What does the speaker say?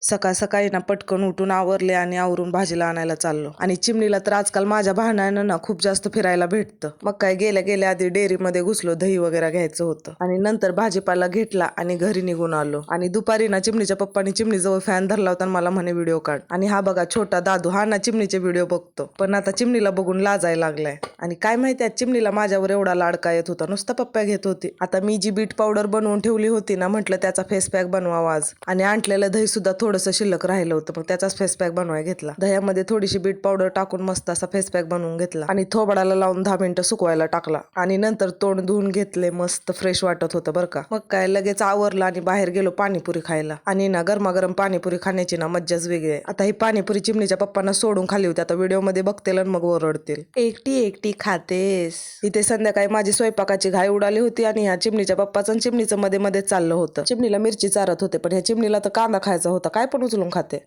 सकाळ सकाळी ना पटकन उठून आवरले आणि आवरून भाजीला आणायला चाललो. आणि चिमणीला तर आजकाल माझ्या भाण्यानं ना खूप जास्त फिरायला भेटतं. मग काय गेल्या गेल्या आधी डेअरीमध्ये घुसलो, दही वगैरे घ्यायचं होतं आणि नंतर भाजीपाला घेतला आणि घरी निघून आलो. आणि दुपारी ना चिमणीच्या पप्पानी चिमणीजवळ फॅन धरला होता आणि मला म्हणे व्हिडिओ काढ. आणि हा बघा छोटा दादू, हा ना चिमणीचे व्हिडिओ बघतो, पण आता चिमणीला बघून लाजायला लागलाय. आणि काय माहिती चिमणीला माझ्यावर एवढा लाडका येत होता, नुसता पप्प्या घेत होती. आता मी जी बीट पावडर बनवून ठेवली होती ना, म्हटलं त्याचा फेस पॅक बनवावा आज. आणि आणलेलं दही सुद्धा थोडंसं शिल्लक राहिलं होतं, मग त्याचाच फेस पॅक बनवायला घेतला. दह्यामध्ये थोडीशी बीट पावडर टाकून मस्त असा फेस पॅक बनवून घेतला आणि थोबाडाला लावून 10 मिनिटं सुकवायला टाकला. आणि नंतर तोंड धुवून घेतले, मस्त फ्रेश वाटत होतं बरं का. मग काय लगेच आवरलं आणि बाहेर गेलो पाणीपुरी खायला. आणि ना गरमागरम पाणीपुरी खाण्याची ना मज्जाच वेगळी आहे. आता ही पाणीपुरी चिमणीच्या पप्पांना सोडून खाली होती, आता व्हिडिओ मध्ये बघतील आणि मग ओरडतील, एकटी एकटी खातेस. इथे संध्याकाळी माझी स्वयंपाकाची घाई उडाली होती आणि ह्या चिमणीच्या पप्पाचं चिमणीचं मध्ये मध्ये चाललं होतं. चिमणीला मिरची चारत होते, पण ह्या चिमणीला तर कांदा खायचा होता, काय पण उचलून खाते.